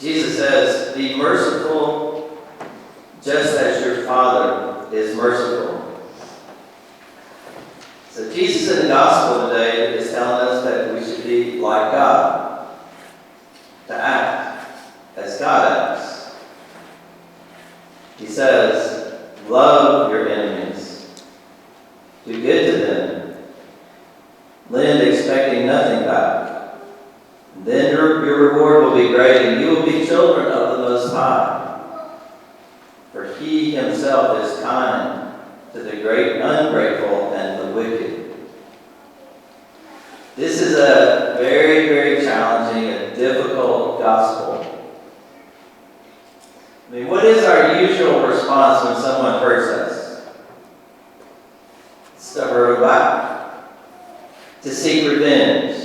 Jesus says, be merciful just as your Father is merciful. So Jesus in the gospel today is telling us that we should be like God, to act as God acts. He says, love your enemies, do good to them, lend expecting nothing back. Then your reward will be great, and you will be children of the Most High. For He Himself is kind to the great ungrateful and the wicked. This is a very, very challenging and difficult gospel. I mean, what is our usual response when someone hurts us? It's to hurt back, to seek revenge.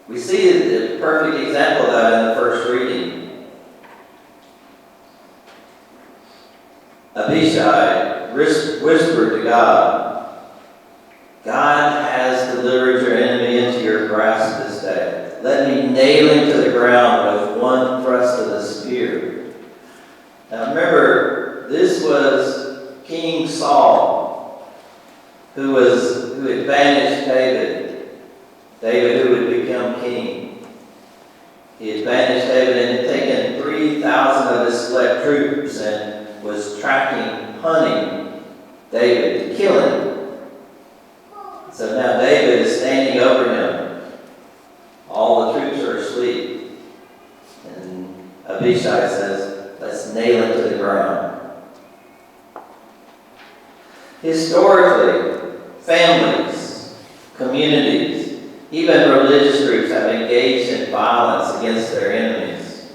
We see the perfect example of that in the first reading. Abishai whispered to God, God has delivered your enemy into your grasp this day. Let me nail him to the ground with one thrust of the spear. Now remember, this was King Saul, who had banished David who would become king. He had banished David and had taken 3,000 of his select troops and was hunting David to kill him. So now David is standing over him. All the troops are asleep. And Abishai says, let's nail him to the ground. Historically, families, communities, even religious groups have engaged in violence against their enemies.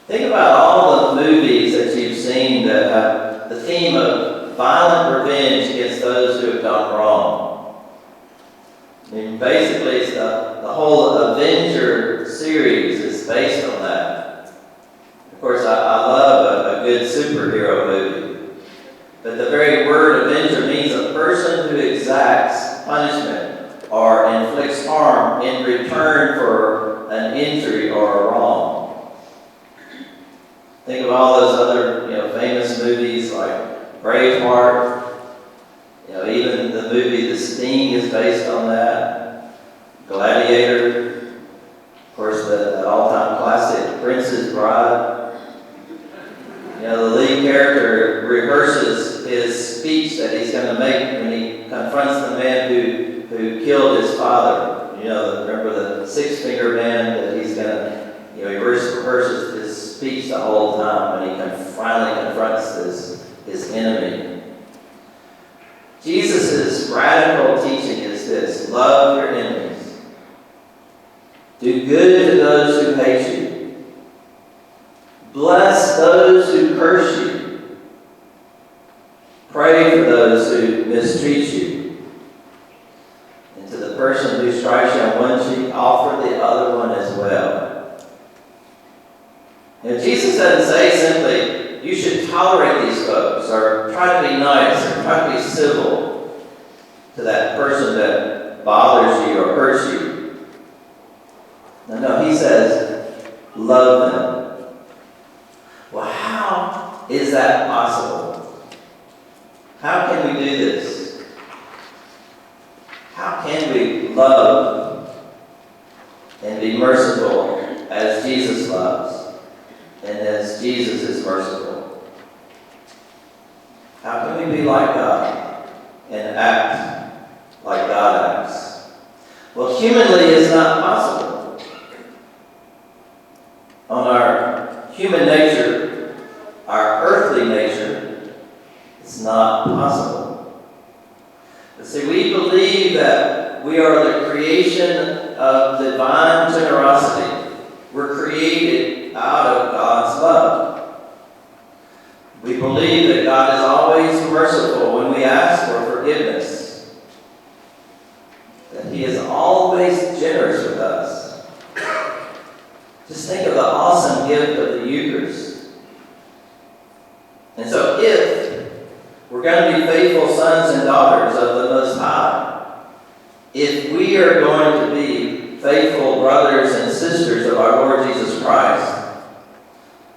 Think about all the movies that you've seen that have the theme of violent revenge against those who have done wrong. I mean, basically, it's the whole Avenger series is based on that. Of course, I love a good superhero movie. But the very word Avenger means a person who exacts punishment or inflicts harm in return for an injury or a wrong. Think of all those other, famous movies like Braveheart. Even the movie The Sting is based on that. Gladiator. Of course, the all-time classic Princess Bride. The lead character rehearses his speech that he's going to make when he confronts the man who killed his father. Remember the six-finger man that he's going to, he rehearses his speech the whole time when he finally confronts his enemy. Jesus' radical teaching is this: love your enemies. Do good to those who hate you. Bless those who curse you. Pray for those who mistreat you. And to the person who strikes you on one cheek, offer the other one as well. Jesus doesn't say simply, you should tolerate these folks, or try to be nice, or try to be civil to that person that bothers you or hurts you. No, he says, love them. Well, how is that possible? How can we do this? How can we love and be merciful as Jesus loves and as Jesus is merciful? How can we be like God and act like God acts? Well, humanly it's not possible. On our human nature, our earthly nature, it's not possible. But see, we believe that we are the creation of divine generosity. We're created out of God's love. We believe that God is always merciful when we ask for forgiveness. That He is always generous with us. Just think of the awesome gift of the Eucharist. And so if we're going to be faithful sons and daughters of the Most High, if we are going to be faithful brothers and sisters of our Lord Jesus Christ,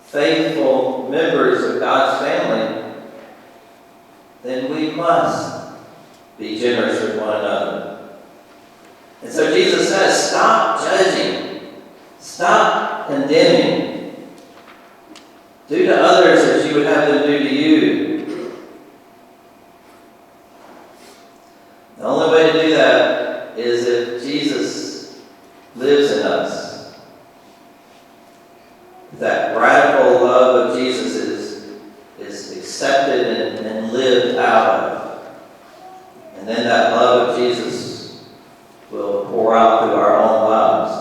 faithful members of God's family, then we must be generous with one another. And so Jesus says, stop judging. Stop condemning. Do to others as you would have them do to you. The only way to do that is if Jesus lives in us. That radical love of Jesus is accepted and lived out of. And then that love of Jesus will pour out through our own lives.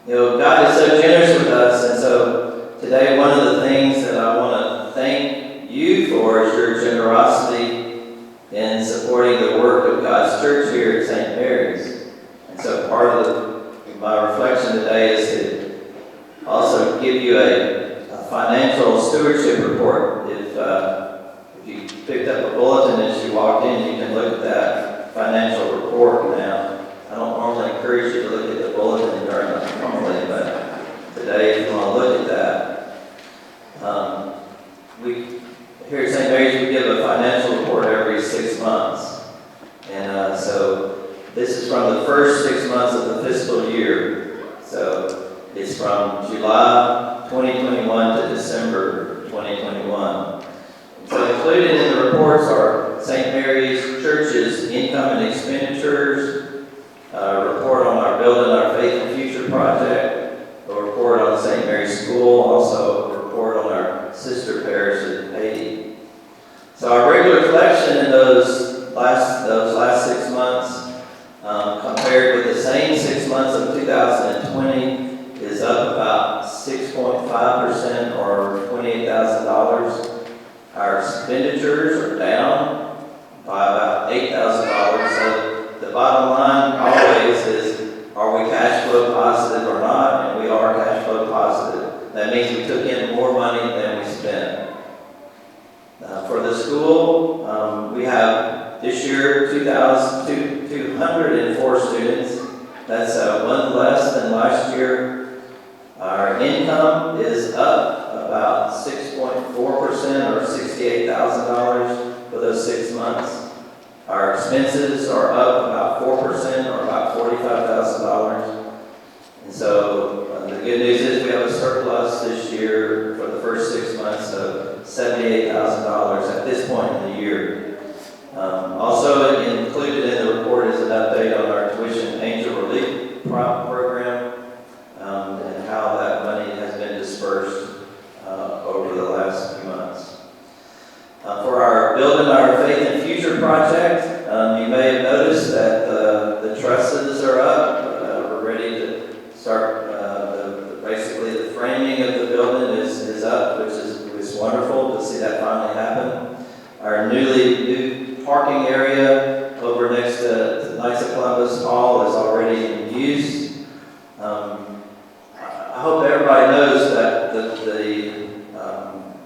You know, God is so generous with us, and so today one of the things that I want to thank you for is your generosity in supporting the work of God's church here at St. Mary's. And so part of my reflection today is to also give you a financial stewardship report. If you picked up a bulletin as you walked in, you can look at that financial report now. I don't normally encourage you to look at the bulletin during the homily, but today, if you want to look at that, we here at St. Mary's we give a financial report every 6 months, and so this is from the first 6 months of the fiscal year. So it's from July 2021 to December 2021. So included in the reports are St. Mary's Church's income and expenditures, a report on our Building Our Faith and Future project, a report on St. Mary's School, also a report on our sister parish in Haiti. So our regular collection in those last 6 months, compared with the same 6 months of 2020, is up about 6.5% or $28,000. Our expenditures are down by about $8,000. So the bottom line always is, are we cash flow positive or not? And we are cash flow positive. That means we took in more money than we spent. For the school, we have this year 204 students. That's one less than last year. Our income is up about 6.4% or $68,000 for those 6 months. Our expenses are up about 4% or about $45,000. And so the good news is we have a surplus this year for the first 6 months of $78,000 at this point in the year. Also included in the report is an update on our tuition angel relief program and how that money has been dispersed over the last few months. For our Building Our Faith and Future project, you may have noticed that the trusses are up. We're ready to start, basically the framing of the building is up, which is wonderful to see that finally happen. Our new parking area over next to Knights of Columbus Hall is already in use. I hope everybody knows that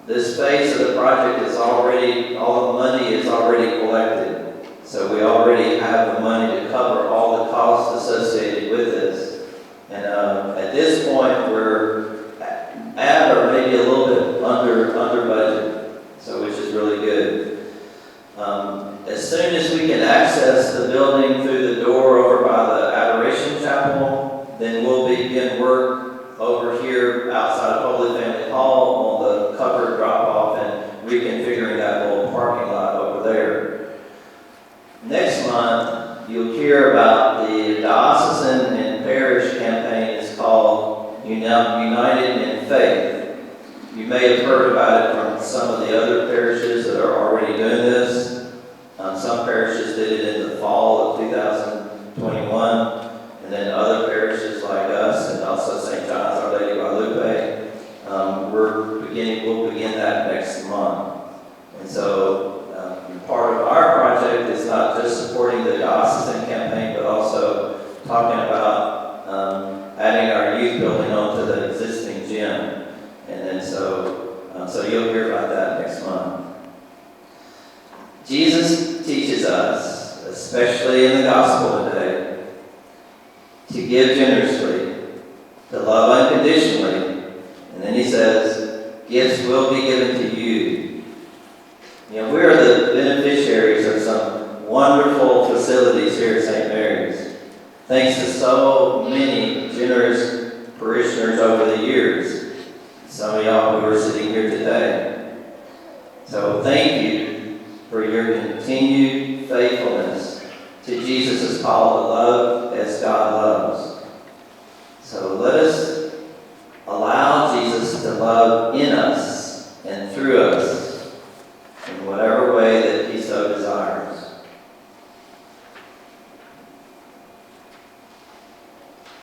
this phase of the project is already, all the money is already collected. So we already have the money to cover all the costs associated with this. And at this point, we're at or maybe a little bit under budget, so which is really good. As soon as we can access the building through the door over by the Adoration Chapel, then we'll begin work over here outside of Holy Family Hall on the covered drop-off and reconfiguring that little parking lot over there. Next month, you'll hear about the diocesan and parish campaign. It's called United in Faith. You may have heard about it from some of the other parishes that are already doing this. Some parishes did it in the fall of 2021, and then other parishes like us, and also St. John's Our Lady Guadalupe, we'll begin that next month. And so part of our project is not just supporting the diocesan campaign, but also talking about adding our youth building onto the existing gym. And then so you'll hear about that next month. Jesus teaches us, especially in the gospel today, to give generously, to love unconditionally. And then he says, gifts will be given to you. You know, we are the beneficiaries of some wonderful facilities here at St. Mary's, thanks to so many generous parishioners over the years. Some of y'all who are sitting here today. So thank you for your continued faithfulness to Jesus' call to love as God loves. So let us